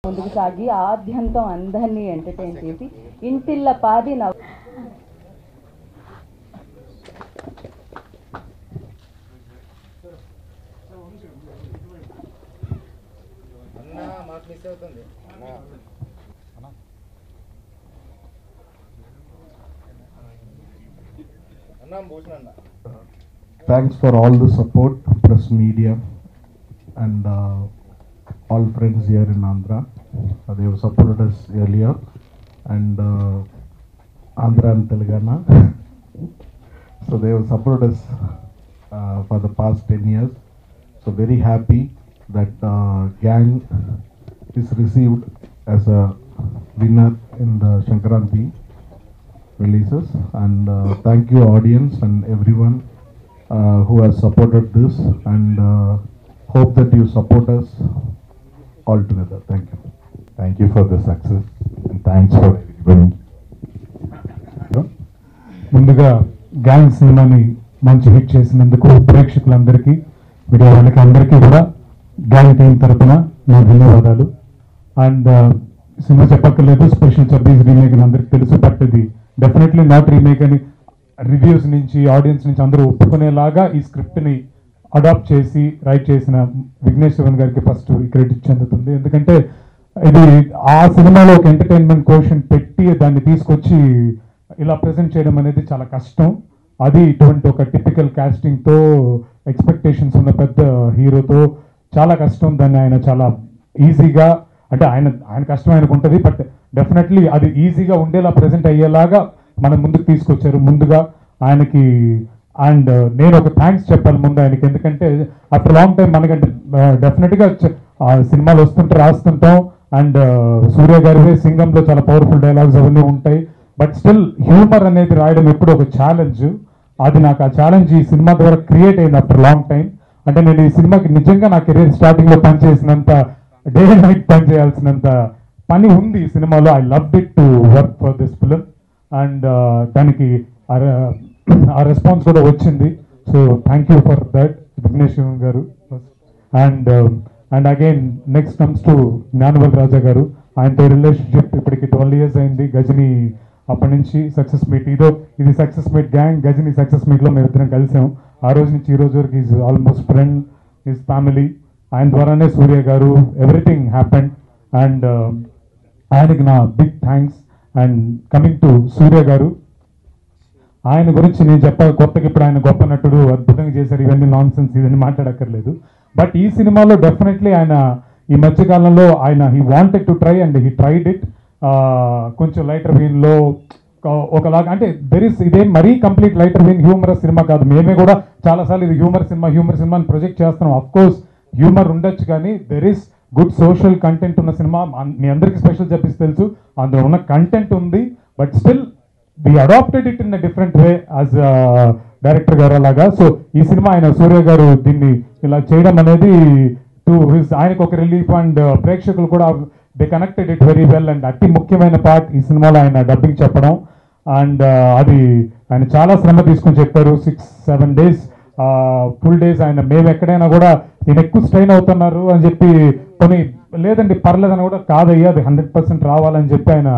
ముందుకు సాగి ఆద్యంతం అందరినీ ఎంటర్టైన్ చేసి ఇంటిల్ల పాది Thanks for all the support, press media, and all friends here in Andhra. They have supported us earlier, and Andhra and Telangana. So they have supported us for the past 10 years. So very happy that Gang is received as a winner in the Shankranti releases, and thank you audience and everyone who has supported this, and hope that you support us all together. Thank you. Thank you for the success and thanks for everybody. ముందుగా gang సినిమాని మంచి hit చేసినందుకు ప్రేక్షకులందరికీ video వాళ్ళకి అందరికీ కూడా gang team తరపున నా ధన్యవాదాలు. అండ్ సినిమా చెప్పక్కర్లేదు, స్పెషల్ సర్వీస్ రీమేక్ అని అందరికీ తెలుసు. బట్ ఇది డెఫినెట్లీ నాట్ రీమేక్ అని రివ్యూస్ నుంచి ఆడియన్స్ నుంచి అందరూ ఒప్పుకునేలాగా ఈ స్క్రిప్ట్ని అడాప్ట్ చేసి రైట్ చేసిన విఘ్నేష్ శివన్ గారికి ఫస్ట్ ఈ క్రెడిట్ చెందుతుంది. ఎందుకంటే ఇది ఆ సినిమాలో ఒక ఎంటర్టైన్మెంట్ కోషన్ పెట్టి దాన్ని తీసుకొచ్చి ఇలా ప్రజెంట్ చేయడం అనేది చాలా కష్టం. అది ఇటువంటి ఒక టిపికల్ కాస్టింగ్తో ఎక్స్పెక్టేషన్స్ ఉన్న పెద్ద హీరోతో చాలా కష్టం. దాన్ని ఆయన చాలా ఈజీగా, అంటే ఆయన కష్టం ఆయనకు ఉంటుంది, బట్ డెఫినెట్లీ అది ఈజీగా ఉండేలా ప్రజెంట్ అయ్యేలాగా మనం ముందుకు తీసుకొచ్చారు. ముందుగా ఆయనకి అండ్ నేను ఒక థ్యాంక్స్ చెప్పాలి ముందు ఆయనకి, ఎందుకంటే ఆఫ్టర్ లాంగ్ టైం మనకంటే డెఫినెట్గా సినిమాలు వస్తుంటే రాస్తుంటాం. అండ్ సూర్య గారి సింగంలో చాలా పవర్ఫుల్ డైలాగ్స్ అవన్నీ ఉంటాయి, బట్ స్టిల్ హ్యూమర్ అనేది రాయడం ఎప్పుడు ఒక ఛాలెంజ్. అది నాకు ఆ ఛాలెంజ్ ఈ సినిమా ద్వారా క్రియేట్ అయింది ఆఫ్టర్ లాంగ్ టైం. అంటే నేను ఈ సినిమాకి నిజంగా నా కెరీర్ స్టార్టింగ్లో పనిచేసినంత డే అండ్ నైట్ పని చేయాల్సినంత పని ఉంది ఈ సినిమాలో. I love it to work for this film, and దానికి ఆ రెస్పాన్స్ కూడా వచ్చింది. So thank you for that Vignesh Shivan గారు. And again next comes to Gnanavel Raja గారు. ఆయనతో రిలేషన్షిప్ ఇప్పటికి 12 years అయింది. గజని అప్పటి నుంచి సక్సెస్ మీట్, ఇది success meet gang Ghajini success మీట్లో మేము ఇద్దరం కలిసాం. ఆ రోజు నుంచి ఈ రోజు వరకు is almost friend, is family. ఆయన ద్వారానే సూర్య గారు ఎవ్రీథింగ్ హ్యాపెండ్, అండ్ ఆయనకి నా big thanks. And coming to Suriya గారు, ఆయన గురించి నేను చెప్పాలి కొత్తగా ఇప్పుడు ఆయన గొప్ప నటుడు, అద్భుతంగా చేశారు, ఇవన్నీ నాన్ సెన్స్, ఇవన్నీ మాట్లాడక్కర్లేదు. బట్ ఈ సినిమాలో డెఫినెట్లీ ఆయన ఈ మధ్యకాలంలో ఆయన he wanted to try and he tried it. కొంచెం లైటర్ వీన్లో ఒకలాగా, అంటే ఇదేం మరీ complete lighter vein humorous cinema కాదు. మేమే కూడా చాలాసార్లు ఇది హ్యూమర్ సినిమా అని ప్రొజెక్ట్ చేస్తున్నాం. అఫ్ కోర్స్ హ్యూమర్ ఉండొచ్చు, కానీ there is good social content ఉన్న సినిమా. మీ అందరికీ స్పెషల్ చెప్పేసి తెలుసు, అందులో ఉన్న కంటెంట్ ఉంది, but still we adapted it in a different way as director గారు అలాగా. సో ఈ సినిమా ఆయన సూర్య గారు దీన్ని ఇలా చేయడం అనేది ఆయనకు ఒక రిలీఫ్, అండ్ ప్రేక్షకులు కూడా they connected it very well. And అతి ముఖ్యమైన పార్ట్ ఈ సినిమాలో ఆయన డబ్బింగ్ చెప్పడం, అండ్ అది ఆయన చాలా శ్రమ తీసుకొని చెప్పారు. 6-7 days ఫుల్ డేస్. ఆయన మేము ఎక్కడైనా కూడా ఈయన ఎక్కువ స్ట్రెయిన్ అవుతున్నారు అని చెప్పి కొన్ని లేదండి పర్లేదని కూడా కాదయ్యా, అది 100% రావాలని చెప్పి ఆయన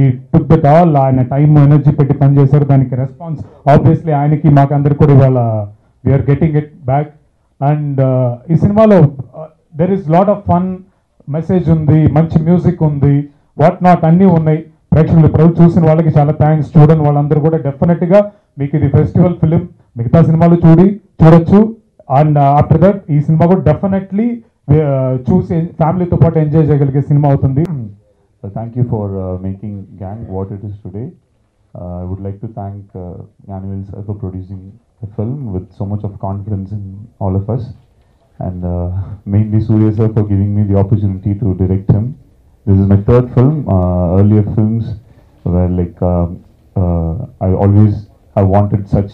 ఈ టుక్ దట్ ఆల్, ఆయన టైం ఎనర్జీ పెట్టి పనిచేశారు. దానికి రెస్పాన్స్ ఆబ్వియస్లీ ఆయనకి మాకు అందరికి కూడా ఇవాళ we are getting it back. And ఈ సినిమాలో there is lot of fun, message ఉంది, మంచి మ్యూజిక్ ఉంది, వాట్ నాట్ అన్నీ ఉన్నాయి. ప్రేక్షకులు ఇప్పుడు చూసిన వాళ్ళకి చాలా థ్యాంక్స్. చూడని వాళ్ళందరూ కూడా డెఫినెట్గా మీకు ఇది ఫెస్టివల్ ఫిలిం, మిగతా సినిమాలు చూడొచ్చు. అండ్ ఆఫ్టర్ దట్ ఈ సినిమా కూడా డెఫినెట్లీ చూసి ఫ్యామిలీతో పాటు ఎంజాయ్ చేయగలిగే సినిమా అవుతుంది. Thank you for making Gang what it is today. I would like to thank Gnanavel sir for producing the film with so much of confidence in all of us, and mainly Surya sir for giving me the opportunity to direct him. This is my third film. Earlier films were like I wanted such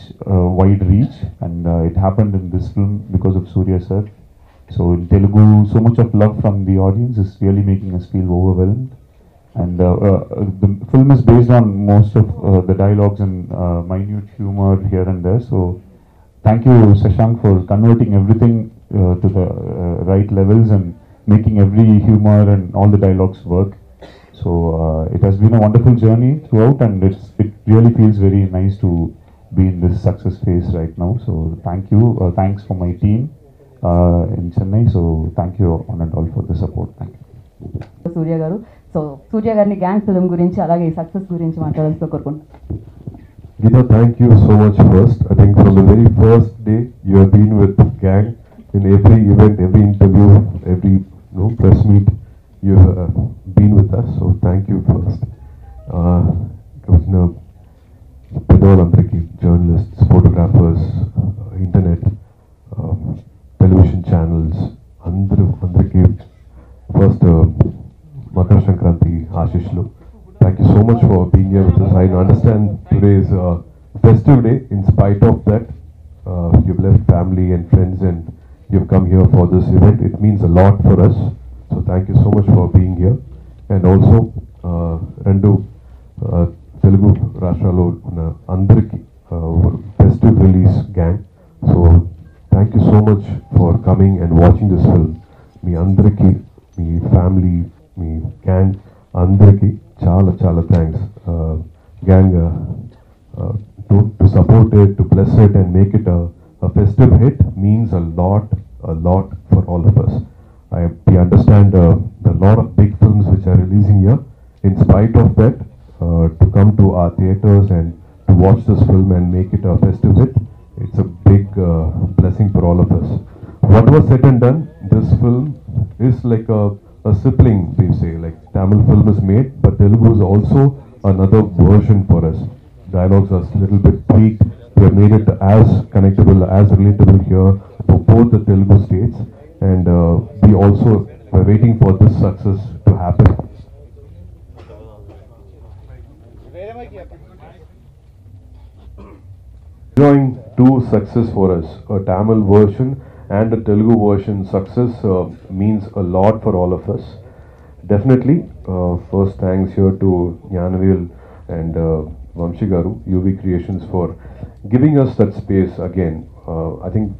wide reach, and it happened in this film because of Surya sir. So in Telugu, so much of love from the audience is really making us feel overwhelmed. And the film is based on most of the dialogues and minute humor here and there. So thank you, Shashank, for converting everything to the right levels and making every humor and all the dialogues work. So it has been a wonderful journey throughout, and it really feels very nice to be in this success phase right now. So thank you, thanks for my team in Chennai. So thank you one and all for the support. Thank you. సూర్య గారు, so సూర్య గారిని gang film గురించి అలాగే ఈ success గురించి మాట్లాడాల్సి కోరుకుంటున్నాను. Geeta, thank you so much first. I think from the very first day you have been with Gang in every event, every interview, every press meet. You have been with us, so thank you first. Journalists, photographers, internet, television channels, Andriki, first Makar Sankranti, Ashishlu. Thank you so much for being here with us. I understand today is a festive day. In spite of that, you've left family and friends and you've come here for this event. It means a lot for us. So thank you so much for being here. And also, Rendu Telugu Rashtralo Andariki festive release gang. So thank you so much for coming and watching this film. Me Andariki, me family, me gang, Andariki. Chala thanks. Gang, to support it, to bless it and make it a festive hit means a lot for all of us. We understand a lot of big films which are releasing here. In spite of that, to come to our theatres and to watch this film and make it a festive hit, it's a big blessing for all of us. Whatever said and done, this film is like a sibling, we say, like Tamil film is made, but Telugu is also another version for us. Dialogues are a little bit tweaked. We have made it as connectable, as relatable here for both the Telugu states, and we also are waiting for this success to happen. Enjoying two success for us, a Tamil version and a Telugu version success means a lot for all of us. Definitely, first thanks here to Gnanavel and Vamshi Garu, UV Creations, for giving us that space again. I think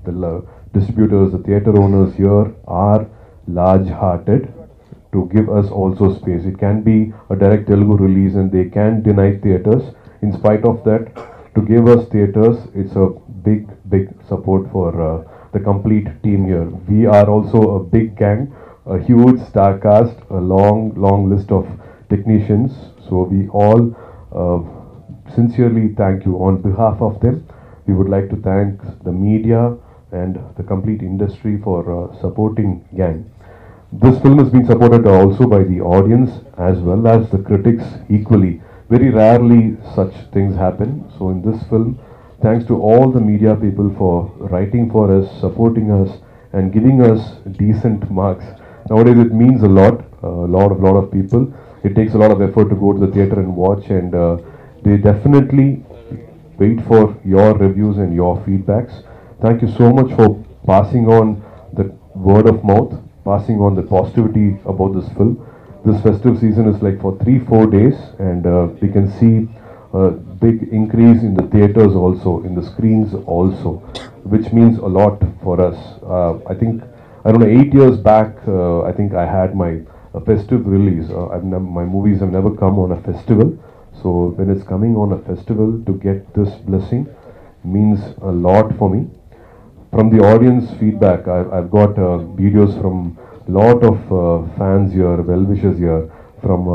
the distributors, the theatre owners here are large-hearted to give us also space. It can be a direct Telugu release and they can deny theatres. In spite of that, to give us theatres, it's a big support for the complete team here. We are also a big gang, a huge star cast, a long list of technicians. So we all sincerely thank you. On behalf of them, we would like to thank the media and the complete industry for supporting Gang. This film has been supported also by the audience as well as the critics equally. Very rarely such things happen. So in this film, thanks to all the media people for writing for us, supporting us and giving us decent marks. Nowadays it means a lot of people. It takes a lot of effort to go to the theatre and watch, and they definitely wait for your reviews and your feedbacks. Thank you so much for passing on the word of mouth, passing on the positivity about this film. This festive season is like for 3-4 days, and we can see a big increase in the theatres also, in the screens also, which means a lot for us. I think, I don't know, 8 years back, I think I had my festive release. My movies have never come on a festival, so when it's coming on a festival, to get this blessing means a lot for me. From the audience feedback, I've got videos from lot of fans here, well-wishers here, from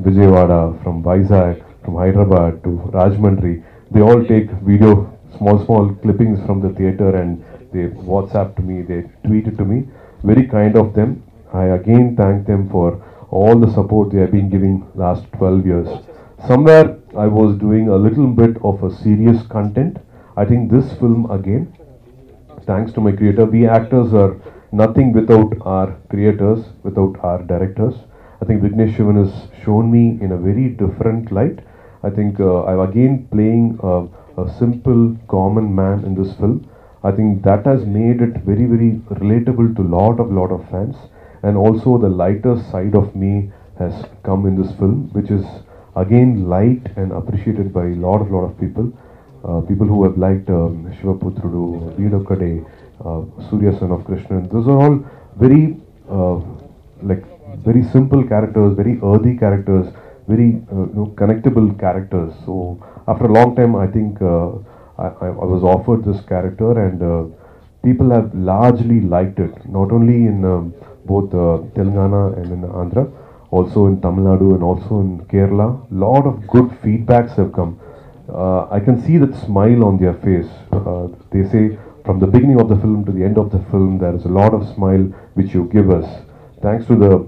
Vijayawada, from Vizag, from Hyderabad to Rajahmundry. They all take video, small clippings from the theatre, and they WhatsApp to me, they tweet it to me. Very kind of them. I again thank them for all the support they have been giving last 12 years. Somewhere I was doing a little bit of a serious content. I think this film again, thanks to my creator, we actors are nothing without our creators, without our directors. I think Vignesh Shivan has shown me in a very different light. I think I'm again playing a simple, common man in this film. I think that has made it very relatable to lot of fans, and also the lighter side of me has come in this film, which is again light and appreciated by lot of people. People who have liked Shivaputrudu, Veenu Kade, Surya Son of Krishnan. Those are all very like very simple characters, very earthy characters, very connectable characters. So after a long time, I think I was offered this character, and people have largely liked it. Not only in both Telangana and in Andhra, also in Tamil Nadu and also in Kerala. Lot of good feedbacks have come. I can see that smile on their face. They say from the beginning of the film to the end of the film, there is a lot of smile which you give us. Thanks to the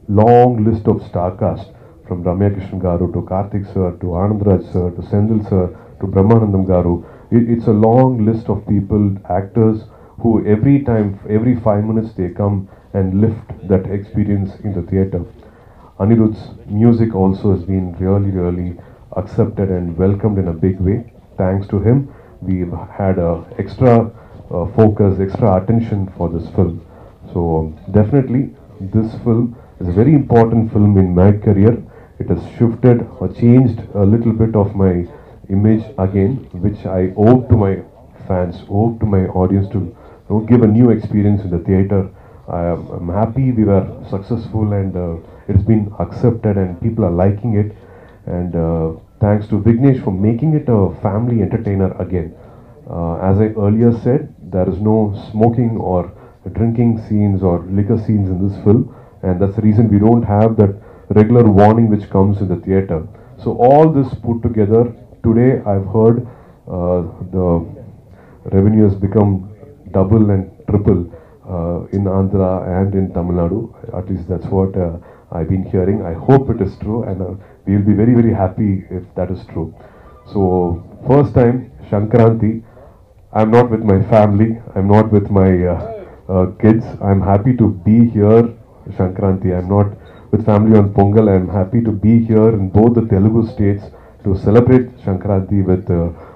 long list of star cast, from Ramya Krishnan Garu to Karthik sir to Anand Raj sir to Sendil sir to Brahmanandam Garu. It's a long list of people, actors, who every time, every 5 minutes they come and lift that experience in the theatre. Anirudh's music also has been really accepted and welcomed in a big way. Thanks to him, we've had extra focus, extra attention for this film. So definitely, this film is a very important film in my career. It has shifted or changed a little bit of my image again, which I owe to my fans, owe to my audience to give a new experience in the theatre. I'm happy we were successful, and it's been accepted and people are liking it. And thanks to Vignesh for making it a family entertainer again. As I earlier said, there is no smoking or drinking scenes or liquor scenes in this film, and that's the reason we don't have that regular warning which comes in the theatre. So all this put together, today I've heard the revenue has become double and triple in Andhra and in Tamil Nadu. At least that's what I've been hearing. I hope it is true, and we will be very happy if that is true. So first time Shankranti, I'm not with my family, I'm not with my kids. I'm happy to be here, Shankranti. I'm not with family on Pongal. I'm happy to be here in both the Telugu states to celebrate Shankranti with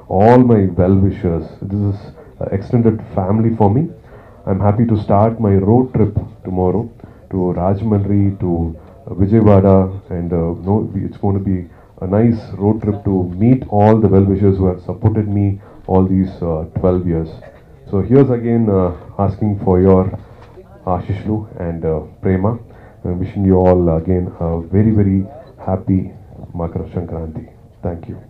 all my well-wishers. This is extended family for me. I'm happy to start my road trip tomorrow to Rajahmundry, to Vijayawada, and it's going to be a nice road trip to meet all the well-wishers who have supported me all these 12 years. So here's again asking for your Ashishlu and Prema. I'm wishing you all again a very happy Makara Shankranti. Thank you.